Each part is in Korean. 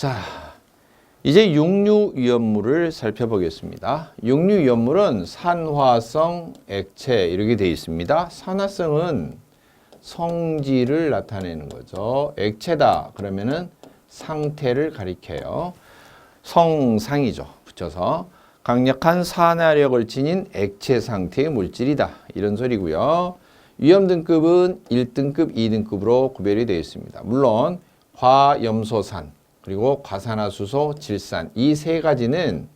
자, 이제 육류위험물을 살펴보겠습니다. 육류위험물은 산화성, 액체 이렇게 되어 있습니다. 산화성은 성질을 나타내는 거죠. 액체다 그러면은 상태를 가리켜요. 성상이죠. 붙여서 강력한 산화력을 지닌 액체 상태의 물질이다. 이런 소리고요. 위험 등급은 1등급, 2등급으로 구별이 되어 있습니다. 물론 과염소산, 그리고 과산화수소, 질산 이 세 가지는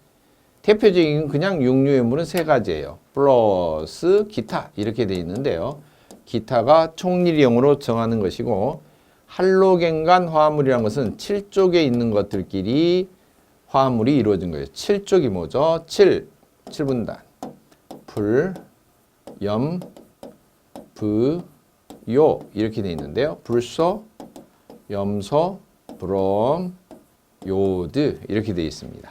대표적인 그냥 육류위험물은 세 가지예요. 플러스 기타 이렇게 되어 있는데요. 기타가 총리령으로 정하는 것이고 할로겐간 화합물이라는 것은 7쪽에 있는 것들끼리 화합물이 이루어진 거예요. 7쪽이 뭐죠? 7분단 불, 염, 부, 요 이렇게 되어 있는데요. 불소, 염소, 브롬, 요드 이렇게 되어 있습니다.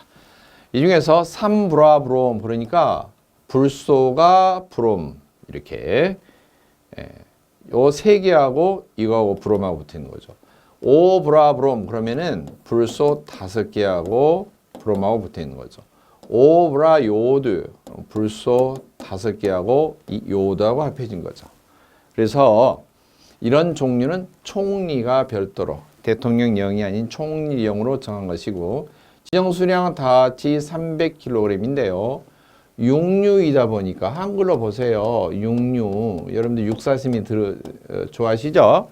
이 중에서 3브라브롬 그러니까 불소가 브롬 이렇게 요 세 개하고 이거하고 브롬하고 붙어 있는 거죠. 5브라브롬 그러면은 불소 5개하고 브롬하고 붙어 있는 거죠. 5브라요드 불소 5개하고 이 요드하고 합해진 거죠. 그래서 이런 종류는 총리가 별도로 대통령령이 아닌 총리령으로 정한 것이고 지정 수량은 다 같이 300kg인데요. 육류이다 보니까 한글로 보세요. 육류. 여러분들 육사시미 좋아하시죠?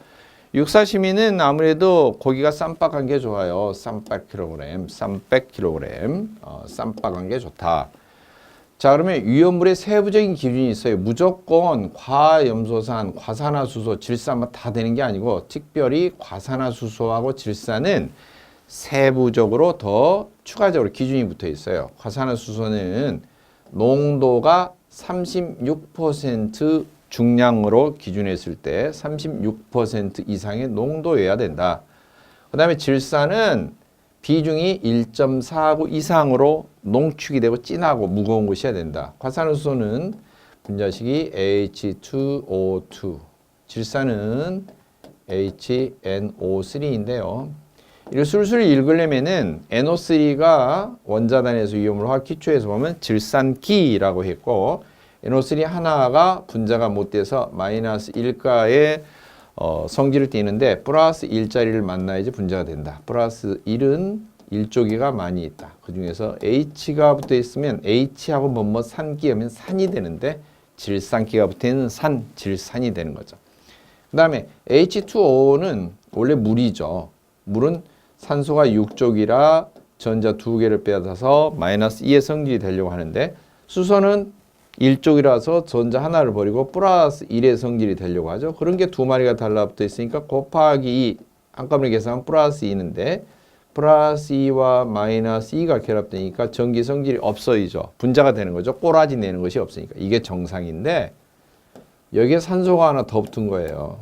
육사시미는 아무래도 고기가 쌈박한 게 좋아요. 300kg, 300kg. 쌈박한 게 좋다. 자, 그러면 위험물의 세부적인 기준이 있어요. 무조건 과염소산, 과산화수소, 질산만 다 되는 게 아니고 특별히 과산화수소하고 질산은 세부적으로 더 추가적으로 기준이 붙어 있어요. 과산화수소는 농도가 36% 중량으로 기준했을 때 36% 이상의 농도여야 된다. 그 다음에 질산은 비중이 1.49 이상으로 농축이 되고 진하고 무거운 것이어야 된다. 과산화수소는 분자식이 H2O2, 질산은 HNO3인데요. 이걸 술술 읽으려면은 NO3가 원자단에서 위험물 화학 기초에서 보면 질산기라고 했고 NO3 하나가 분자가 못 돼서 마이너스 1가의 성질을 띠는데 플러스 1자리를 만나야지 분자가 된다. 플러스 1은 1조기가 많이 있다. 그 중에서 H가 붙어 있으면 H하고 뭐뭐 산기하면 산이 되는데 질산기가 붙어 있는 산, 질산이 되는 거죠. 그 다음에 H2O는 원래 물이죠. 물은 산소가 6쪽이라 전자 2개를 빼앗아서 마이너스 2의 성질이 되려고 하는데 수소는 1쪽이라서 전자 하나를 버리고 플러스 1의 성질이 되려고 하죠. 그런 게 두 마리가 달라붙어 있으니까 곱하기 2 한꺼번에 계산하면 플러스 2인데 플러스 2와 마이너스 2가 결합되니까 전기 성질이 없어지죠. 분자가 되는 거죠. 꼬라지 내는 것이 없으니까. 이게 정상인데 여기에 산소가 하나 더 붙은 거예요.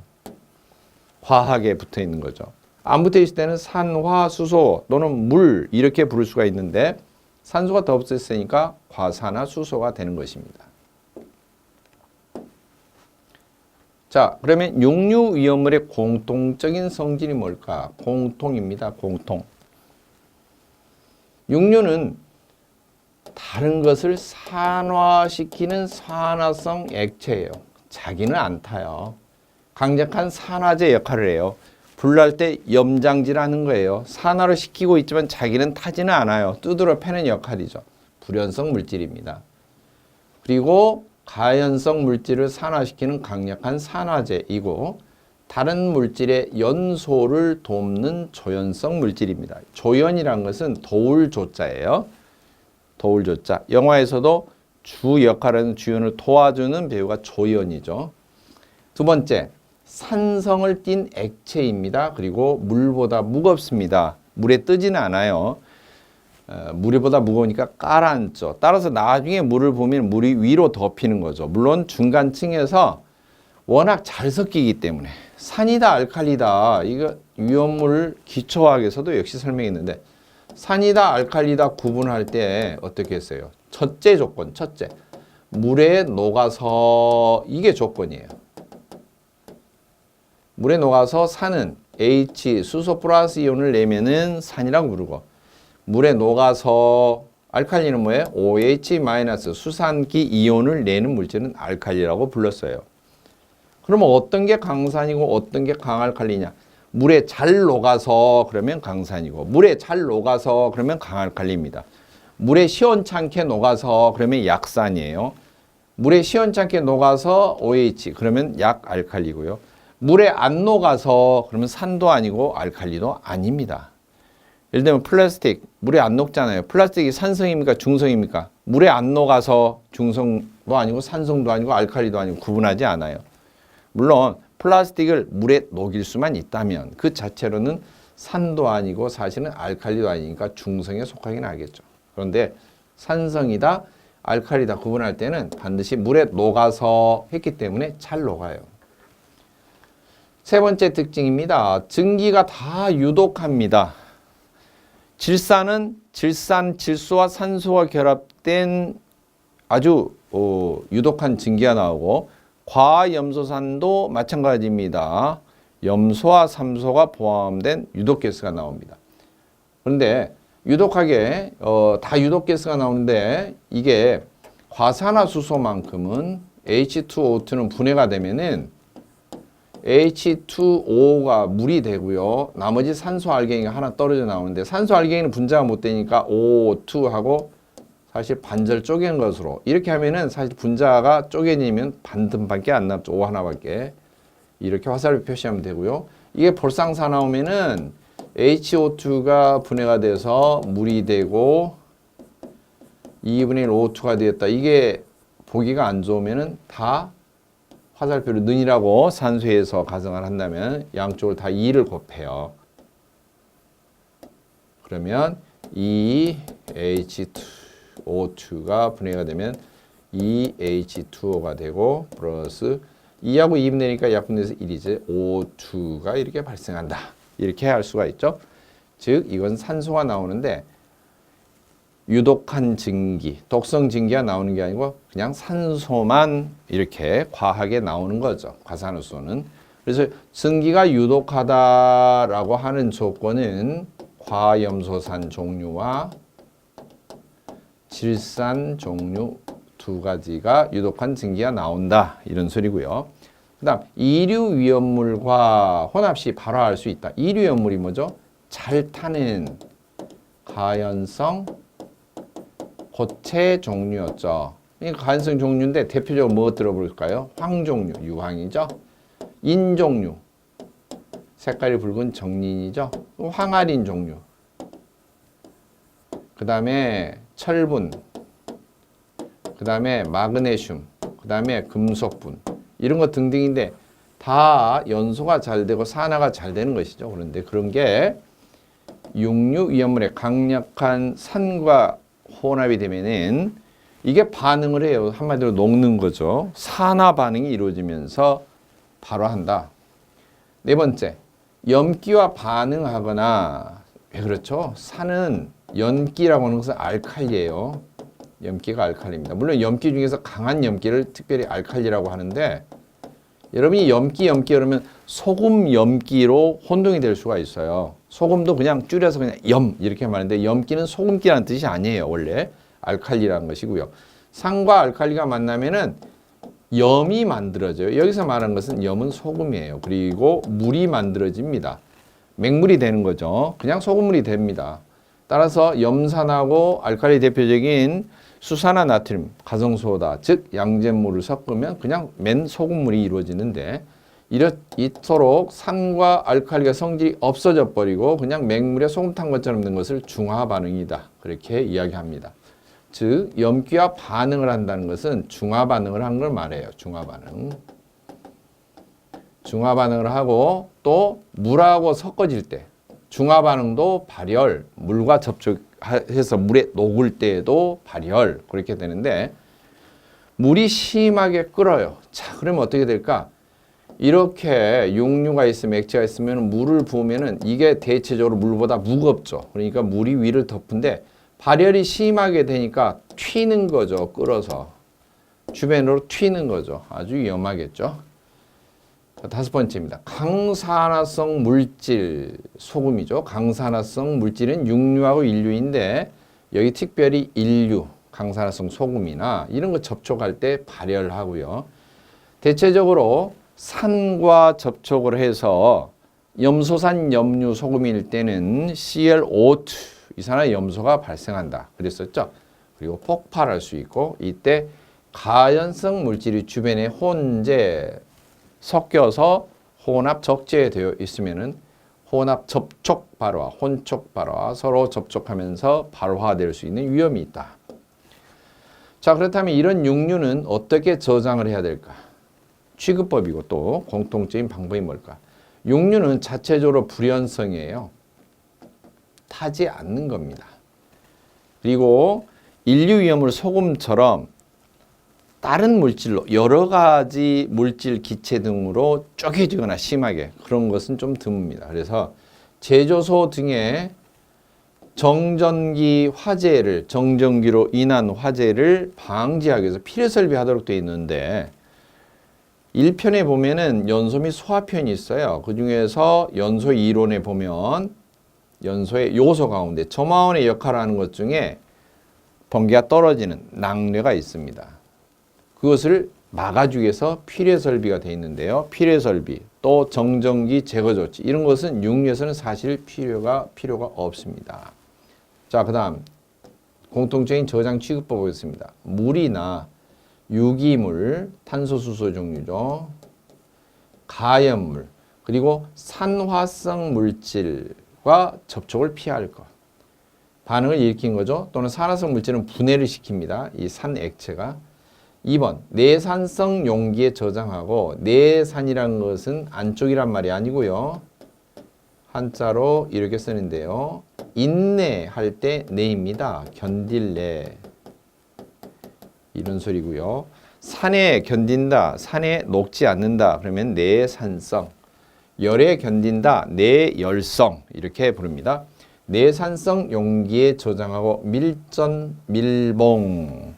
화학에 붙어 있는 거죠. 안 붙어 있을 때는 산화수소 또는 물 이렇게 부를 수가 있는데 산소가 더 붙었으니까 과산화수소가 되는 것입니다. 자, 그러면 육류위험물의 공통적인 성질이 뭘까? 공통입니다. 공통. 육류는 다른 것을 산화시키는 산화성 액체예요. 자기는 안 타요. 강력한 산화제 역할을 해요. 불날 때 염장질하는 거예요. 산화를 시키고 있지만 자기는 타지는 않아요. 두드러 패는 역할이죠. 불연성 물질입니다. 그리고 가연성 물질을 산화시키는 강력한 산화제이고 다른 물질의 연소를 돕는 조연성 물질입니다. 조연이란 것은 도울조자예요. 도울조자. 영화에서도 주 역할하는 주연을 도와주는 배우가 조연이죠. 두 번째, 산성을 띤 액체입니다. 그리고 물보다 무겁습니다. 물에 뜨지는 않아요. 물보다 무거우니까 깔아앉죠. 따라서 나중에 물을 보면 물이 위로 덮이는 거죠. 물론 중간층에서 워낙 잘 섞이기 때문에 산이다 알칼리다 이거 위험물 기초화학에서도 역시 설명했는데 산이다 알칼리다 구분할 때 어떻게 했어요? 첫째 조건, 첫째 물에 녹아서 이게 조건이에요. 물에 녹아서 산은 H 수소 플러스 이온을 내면은 산이라고 부르고, 물에 녹아서 알칼리는 뭐예요? OH 마이너스 수산기 이온을 내는 물질은 알칼리라고 불렀어요. 그러면 어떤 게 강산이고 어떤 게 강알칼리냐? 물에 잘 녹아서 그러면 강산이고, 물에 잘 녹아서 그러면 강알칼리입니다. 물에 시원찮게 녹아서 그러면 약산이에요. 물에 시원찮게 녹아서 OH 그러면 약알칼리고요. 물에 안 녹아서 그러면 산도 아니고 알칼리도 아닙니다. 예를 들면 플라스틱, 물에 안 녹잖아요. 플라스틱이 산성입니까? 중성입니까? 물에 안 녹아서 중성도 아니고 산성도 아니고 알칼리도 아니고 구분하지 않아요. 물론 플라스틱을 물에 녹일 수만 있다면 그 자체로는 산도 아니고 사실은 알칼리도 아니니까 중성에 속하긴 하겠죠. 그런데 산성이다, 알칼리다 구분할 때는 반드시 물에 녹아서 했기 때문에 잘 녹아요. 세 번째 특징입니다. 증기가 다 유독합니다. 질산은 질산, 질소와 산소가 결합된 아주 유독한 증기가 나오고, 과염소산도 마찬가지입니다. 염소와 삼소가 포함된 유독가스가 나옵니다. 그런데 유독하게 다 유독가스가 나오는데 이게 과산화수소만큼은 H2O2는 분해가 되면은 H2O가 물이 되고요. 나머지 산소 알갱이가 하나 떨어져 나오는데, 산소 알갱이는 분자가 못 되니까 O2하고 사실 반절 쪼갠 것으로 이렇게 하면은 사실 분자가 쪼개지면 반등밖에 안 남죠. O 하나밖에. 이렇게 화살표 표시하면 되고요. 이게 볼상사 나오면은 HO2가 분해가 돼서 물이 되고 2분의 1 O2가 되었다. 이게 보기가 안 좋으면은 다 화살표를 는이라고 산수에서 가정을 한다면 양쪽을 다 2를 곱해요. 그러면 2H2O2가 분해가 되면 2H2O가 되고 플러스 2하고 2분의니까 약분돼서 1이지 O2가 이렇게 발생한다. 이렇게 할 수가 있죠. 즉 이건 산소가 나오는데 유독한 증기, 독성 증기가 나오는 게 아니고 그냥 산소만 이렇게 과하게 나오는 거죠. 과산화수소는. 그래서 증기가 유독하다라고 하는 조건은 과염소산 종류와 질산 종류 두 가지가 유독한 증기가 나온다. 이런 소리고요. 그 다음 이류 위험물과 혼합 시 발화할 수 있다. 이류 위험물이 뭐죠? 잘 타는 가연성 고체 종류였죠. 가연성 종류인데 대표적으로 뭐 들어볼까요? 황 종류, 유황이죠. 인 종류, 색깔이 붉은 정린이죠. 황아린 종류. 그 다음에 철분, 그 다음에 마그네슘, 그 다음에 금속분, 이런 것 등등인데 다 연소가 잘 되고 산화가 잘 되는 것이죠. 그런데 그런 게 육류 위험물의 강력한 산과 혼합이 되면은 이게 반응을 해요. 한마디로 녹는 거죠. 산화 반응이 이루어지면서 발화한다. 네 번째, 염기와 반응하거나, 왜 그렇죠? 산은 염기라고 하는 것은 알칼리예요. 염기가 알칼리입니다. 물론 염기 중에서 강한 염기를 특별히 알칼리라고 하는데, 여러분이 염기 그러면 소금 염기로 혼동이 될 수가 있어요. 소금도 그냥 줄여서 그냥 염 이렇게 말하는데 염기는 소금기라는 뜻이 아니에요. 원래 알칼리라는 것이고요. 산과 알칼리가 만나면은 염이 만들어져요. 여기서 말하는 것은 염은 소금이에요. 그리고 물이 만들어집니다. 맹물이 되는 거죠. 그냥 소금물이 됩니다. 따라서 염산하고 알칼리 대표적인 수산화 나트륨, 가성소다, 즉 양잿물을 섞으면 그냥 맨 소금물이 이루어지는데, 이토록 산과 알칼리가 성질이 없어져 버리고 그냥 맹물에 소금 탄 것처럼 된 것을 중화 반응이다. 그렇게 이야기합니다. 즉 염기와 반응을 한다는 것은 중화 반응을 한 걸 말해요. 중화 반응. 중화 반응을 하고 또 물하고 섞어질 때 중화 반응도 발열, 물과 접촉해서 물에 녹을 때에도 발열, 그렇게 되는데 물이 심하게 끓어요. 자, 그러면 어떻게 될까? 이렇게 육류가 있으면, 액체가 있으면 물을 부으면은 이게 대체적으로 물보다 무겁죠. 그러니까 물이 위를 덮은데 발열이 심하게 되니까 튀는 거죠. 끓어서 주변으로 튀는 거죠. 아주 위험하겠죠. 자, 다섯 번째입니다. 강산화성 물질, 소금이죠. 강산화성 물질은 육류하고 인류인데 여기 특별히 인류, 강산화성 소금이나 이런 거 접촉할 때 발열하고요. 대체적으로 산과 접촉을 해서 염소산 염류 소금일 때는 ClO2, 이산화의 염소가 발생한다 그랬었죠. 그리고 폭발할 수 있고 이때 가연성 물질이 주변에 혼재 섞여서 혼합 적재되어 있으면은 혼합 접촉 발화, 혼촉 발화, 서로 접촉하면서 발화될 수 있는 위험이 있다. 자, 그렇다면 이런 육류는 어떻게 저장을 해야 될까? 취급법이고 또 공통적인 방법이 뭘까? 육류는 자체적으로 불연성이에요. 타지 않는 겁니다. 그리고 인류 위험을 소금처럼 다른 물질로 여러 가지 물질 기체 등으로 쪼개지거나 심하게 그런 것은 좀 드뭅니다. 그래서 제조소 등의 정전기 화재를 정전기로 인한 화재를 방지하기 위해서 필요 설비하도록 되어 있는데 1편에 보면은 연소 및 소화편이 있어요. 그 중에서 연소 이론에 보면 연소의 요소 가운데 점화원의 역할을 하는 것 중에 번개가 떨어지는 낙뢰가 있습니다. 그것을 막아주기 위해서 필요 설비가 되어 있는데요. 필요 설비, 또 정전기 제거 조치 이런 것은 육류에서는 사실 필요가 없습니다. 자, 그다음 공통적인 저장 취급법 보겠습니다. 물이나 유기물, 탄소수소 종류죠. 가연물, 그리고 산화성 물질과 접촉을 피할 것. 반응을 일으킨 거죠. 또는 산화성 물질은 분해를 시킵니다. 이 산액체가. 2번, 내산성 용기에 저장하고 내산이라는 것은 안쪽이란 말이 아니고요. 한자로 이렇게 쓰는데요. 인내할 때 내입니다. 견딜래. 이런 소리고요. 산에 견딘다, 산에 녹지 않는다. 그러면 내산성. 열에 견딘다, 내열성. 이렇게 부릅니다. 내산성 용기에 저장하고 밀전, 밀봉.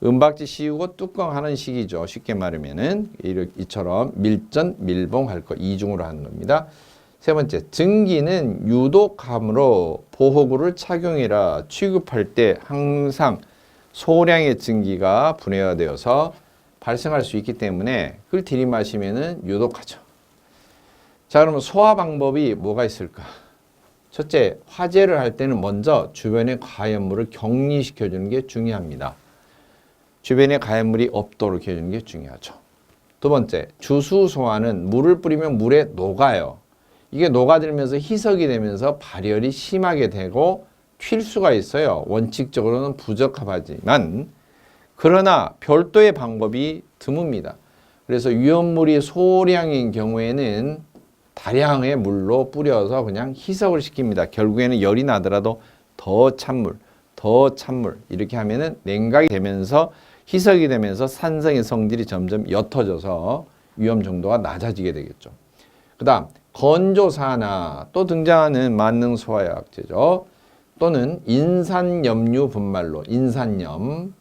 은박지 씌우고 뚜껑 하는 식이죠. 쉽게 말하면은 이처럼 밀전, 밀봉할 거 이중으로 하는 겁니다. 세 번째, 증기는 유독함으로 보호구를 착용해라. 취급할 때 항상 소량의 증기가 분해되어서 발생할 수 있기 때문에 그걸 들이마시면은 유독하죠. 자, 그러면 소화 방법이 뭐가 있을까? 첫째, 화재를 할 때는 먼저 주변의 가연물을 격리시켜주는 게 중요합니다. 주변에 가연물이 없도록 해주는 게 중요하죠. 두 번째, 주수 소화는 물을 뿌리면 물에 녹아요. 이게 녹아들면서 희석이 되면서 발열이 심하게 되고 튈 수가 있어요. 원칙적으로는 부적합하지만 그러나 별도의 방법이 드뭅니다. 그래서 위험물이 소량인 경우에는 다량의 물로 뿌려서 그냥 희석을 시킵니다. 결국에는 열이 나더라도 더 찬물 이렇게 하면은 냉각이 되면서 희석이 되면서 산성의 성질이 점점 옅어져서 위험 정도가 낮아지게 되겠죠. 그 다음 건조사나 또 등장하는 만능 소화약제죠. 또는 인산염류 분말로 인산염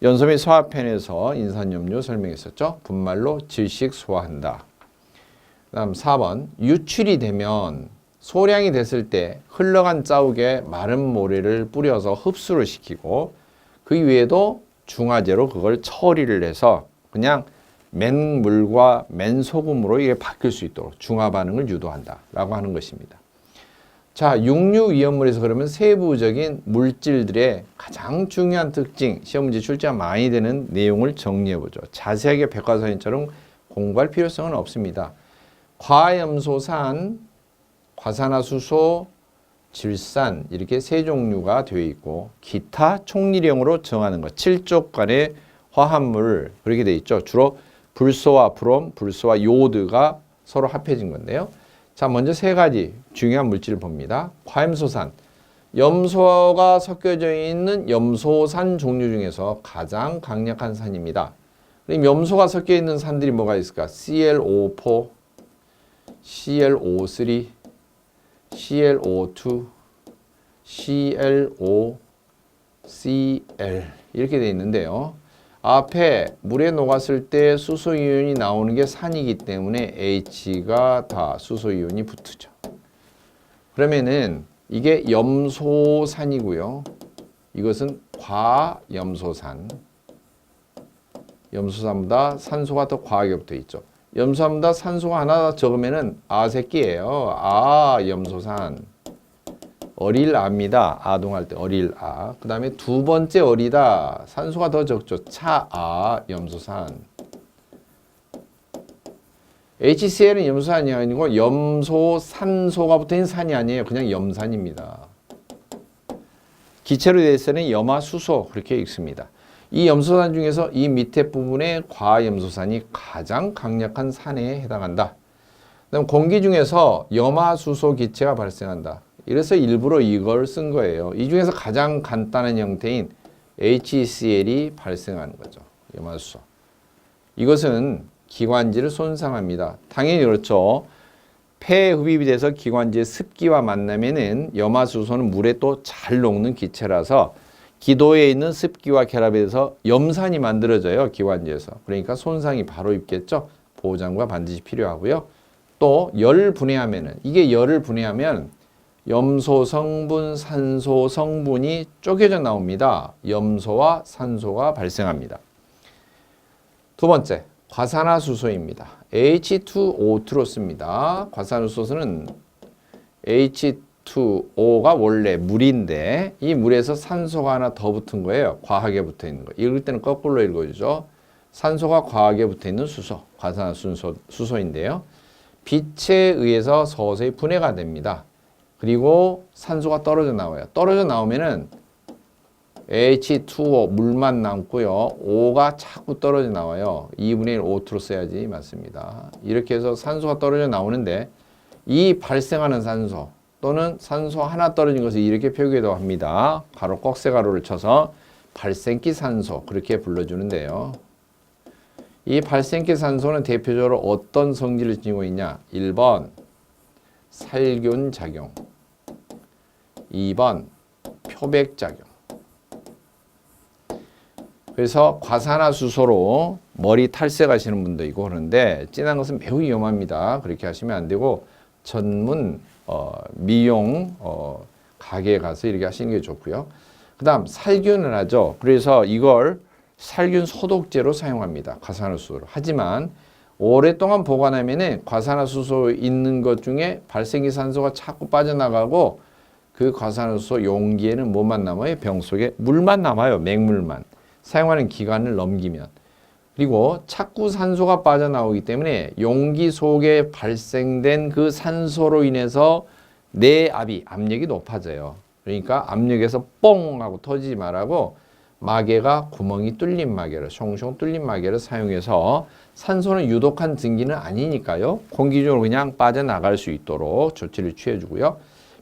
연소 및 소화편에서 인산염류 설명했었죠. 분말로 질식 소화한다. 그 다음 4번 유출이 되면 소량이 됐을 때 흘러간 자욱에 마른 모래를 뿌려서 흡수를 시키고 그 이외에도 중화제로 그걸 처리를 해서 그냥 맨물과 맨소금으로 이게 바뀔 수 있도록 중화 반응을 유도한다라고 하는 것입니다. 자, 육류 위험물에서 그러면 세부적인 물질들의 가장 중요한 특징, 시험 문제 출제가 많이 되는 내용을 정리해 보죠. 자세하게 백과사전처럼 공부할 필요성은 없습니다. 과염소산, 과산화수소, 질산 이렇게 세 종류가 되어 있고 기타 총리령으로 정하는 것 7족간의 화합물 그렇게 되어 있죠. 주로 불소와 브롬, 불소와 요오드가 서로 합해진 건데요. 자, 먼저 세 가지 중요한 물질을 봅니다. 과염소산, 염소가 섞여져 있는 염소산 종류 중에서 가장 강력한 산입니다. 그럼 염소가 섞여 있는 산들이 뭐가 있을까? ClO4, ClO3, ClO2, ClO, Cl 이렇게 되어 있는데요. 앞에 물에 녹았을 때 수소이온이 나오는 게 산이기 때문에 H가 다 수소이온이 붙으죠. 그러면은 이게 염소산이고요. 이것은 과염소산. 염소산보다 산소가 더 과하게 붙어 있죠. 염소산보다 산소가 하나 적으면은 아새끼예요. 염소산. 어릴아입니다. 아동할 때 어릴아. 그 다음에 두 번째 어리다. 산소가 더 적죠. 염소산. HCl은 염소산이 아니고 염소산소가 붙어있는 산이 아니에요. 그냥 염산입니다. 기체로 되어 있으니 염화수소 그렇게 읽습니다. 이 염소산 중에서 이 밑에 부분에 과염소산이 가장 강력한 산에 해당한다. 그다음 공기 중에서 염화수소 기체가 발생한다. 이래서 일부러 이걸 쓴 거예요. 이 중에서 가장 간단한 형태인 HCl이 발생하는 거죠. 염화수소. 이것은 기관지를 손상합니다. 당연히 그렇죠. 폐에 흡입이 돼서 기관지의 습기와 만나면은 염화수소는 물에 또 잘 녹는 기체라서 기도에 있는 습기와 결합해서 염산이 만들어져요. 기관지에서. 그러니까 손상이 바로 입겠죠. 보호장구가 반드시 필요하고요. 또 열 분해하면은 이게 열을 분해하면 염소 성분, 산소 성분이 쪼개져 나옵니다. 염소와 산소가 발생합니다. 두 번째, 과산화수소입니다. H2O2로 씁니다. 과산화수소는 H2O가 원래 물인데 이 물에서 산소가 하나 더 붙은 거예요. 과하게 붙어 있는 거. 읽을 때는 거꾸로 읽어주죠. 산소가 과하게 붙어 있는 수소, 과산화수소인데요. 빛에 의해서 서서히 분해가 됩니다. 그리고 산소가 떨어져 나와요. 떨어져 나오면은 H2O 물만 남고요. O가 자꾸 떨어져 나와요. 2분의 1 O2로 써야지 맞습니다. 이렇게 해서 산소가 떨어져 나오는데 이 발생하는 산소 또는 산소 하나 떨어진 것을 이렇게 표기도 합니다. 가로 꺽쇠 가로를 쳐서 발생기 산소 그렇게 불러주는데요. 이 발생기 산소는 대표적으로 어떤 성질을 지니고 있냐? 1번 살균 작용, 2번 표백 작용. 그래서 과산화수소로 머리 탈색하시는 분도 있고 그러는데 진한 것은 매우 위험합니다. 그렇게 하시면 안 되고 전문 미용 가게에 가서 이렇게 하시는 게 좋고요. 그 다음 살균을 하죠. 그래서 이걸 살균 소독제로 사용합니다. 과산화수소를. 하지만 오랫동안 보관하면 과산화수소 있는 것 중에 발생기 산소가 자꾸 빠져나가고 그 과산화수소 용기에는 뭐만 남아요? 병 속에 물만 남아요. 맹물만. 사용하는 기간을 넘기면. 그리고 자꾸 산소가 빠져나오기 때문에 용기 속에 발생된 그 산소로 인해서 내압이, 압력이 높아져요. 그러니까 압력에서 뽕 하고 터지지 말라고 마개가 구멍이 뚫린 마개를, 숑숑 뚫린 마개를 사용해서 산소는 유독한 증기는 아니니까요. 공기 중으로 그냥 빠져나갈 수 있도록 조치를 취해주고요.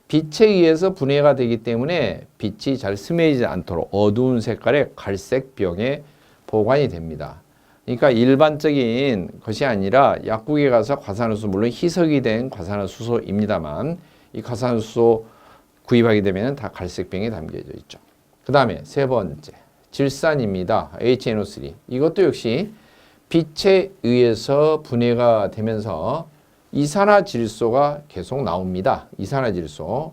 빛에 의해서 분해가 되기 때문에 빛이 잘 스며지지 않도록 어두운 색깔의 갈색병에 보관이 됩니다. 그러니까 일반적인 것이 아니라 약국에 가서 과산화수소, 물론 희석이 된 과산화수소입니다만 이 과산화수소 구입하게 되면 다 갈색병에 담겨져 있죠. 그 다음에 세 번째, 질산입니다. HNO3. 이것도 역시 빛에 의해서 분해가 되면서 이산화질소가 계속 나옵니다. 이산화질소.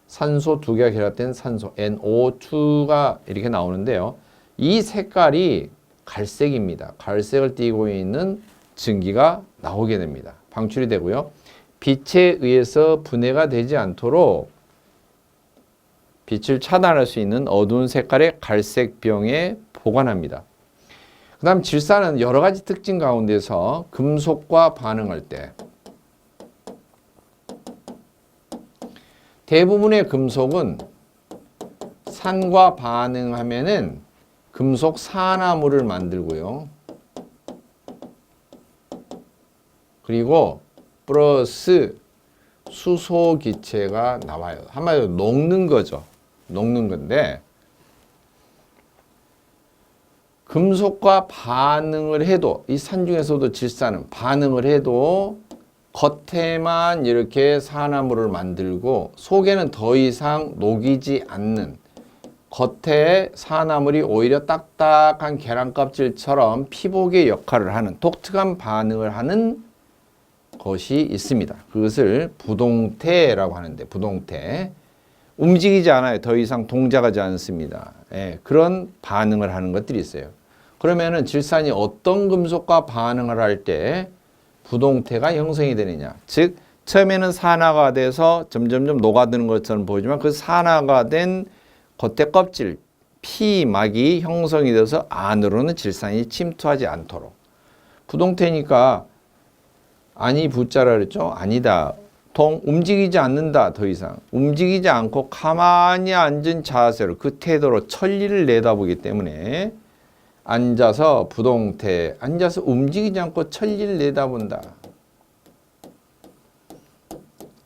산소 두 개가 결합된 산소 NO2가 이렇게 나오는데요. 이 색깔이 갈색입니다. 갈색을 띠고 있는 증기가 나오게 됩니다. 방출이 되고요. 빛에 의해서 분해가 되지 않도록 빛을 차단할 수 있는 어두운 색깔의 갈색병에 보관합니다. 그 다음 질산은 여러 가지 특징 가운데서 금속과 반응할 때 대부분의 금속은 산과 반응하면은 금속 산화물을 만들고요. 그리고 플러스 수소 기체가 나와요. 한마디로 녹는 거죠. 녹는 건데 금속과 반응을 해도 이 산 중에서도 질산은 반응을 해도 겉에만 이렇게 산화물을 만들고 속에는 더 이상 녹이지 않는 겉에 산화물이 오히려 딱딱한 계란 껍질처럼 피복의 역할을 하는 독특한 반응을 하는 것이 있습니다. 그것을 부동태라고 하는데, 부동태. 움직이지 않아요. 더 이상 동작하지 않습니다. 예, 그런 반응을 하는 것들이 있어요. 그러면은 질산이 어떤 금속과 반응을 할 때 부동태가 형성이 되느냐. 즉 처음에는 산화가 돼서 점점점 녹아드는 것처럼 보이지만 그 산화가 된 겉에 껍질, 피막이 형성이 돼서 안으로는 질산이 침투하지 않도록. 부동태니까 아니 부자라 그랬죠? 아니다. 움직이지 않는다. 더 이상. 움직이지 않고 가만히 앉은 자세로 그 태도로 천리를 내다보기 때문에 앉아서 부동태, 앉아서 움직이지 않고 천리를 내다본다.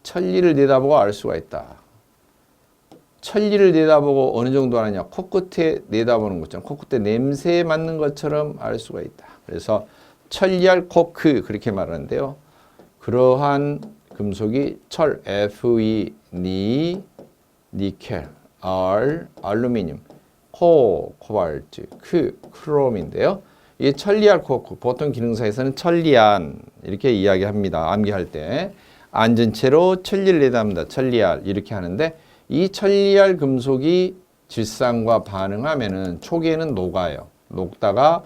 천리를 내다보고 알 수가 있다. 천리를 내다보고 어느 정도 하느냐. 코끝에 내다보는 것처럼 코끝에 냄새에 맞는 것처럼 알 수가 있다. 그래서 천리알 코크 그렇게 말하는데요. 그러한 금속이 철, Fe, 니, 니켈, R, 알루미늄, 코발트, 크롬인데요. 이 천리알 코크, 보통 기능사에서는 천리안 이렇게 이야기합니다. 암기할 때. 앉은 채로 천리를 내담다. 천리알 이렇게 하는데 이 천리알 금속이 질산과 반응하면은 초기에는 녹아요. 녹다가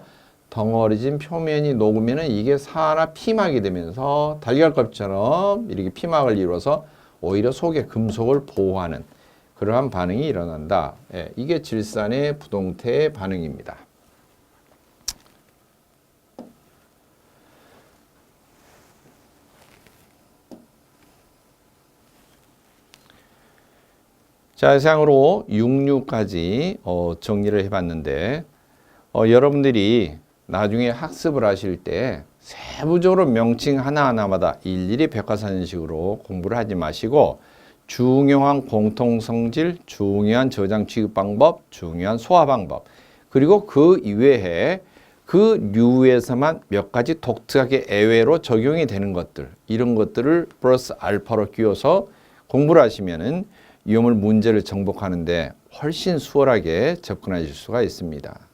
덩어리진 표면이 녹으면은 이게 산화 피막이 되면서 달걀껍처럼 이렇게 피막을 이루어서 오히려 속에 금속을 보호하는 그러한 반응이 일어난다. 예, 이게 질산의 부동태 반응입니다. 자, 이상으로 66까지 정리를 해봤는데 여러분들이 나중에 학습을 하실 때 세부적으로 명칭 하나하나마다 일일이 백과사전식으로 공부를 하지 마시고 중요한 공통성질, 중요한 저장 취급 방법, 중요한 소화 방법 그리고 그 이외에 그 류에서만 몇 가지 독특하게 예외로 적용이 되는 것들 이런 것들을 플러스 알파로 끼워서 공부를 하시면은 유형물 문제를 정복하는데 훨씬 수월하게 접근하실 수가 있습니다.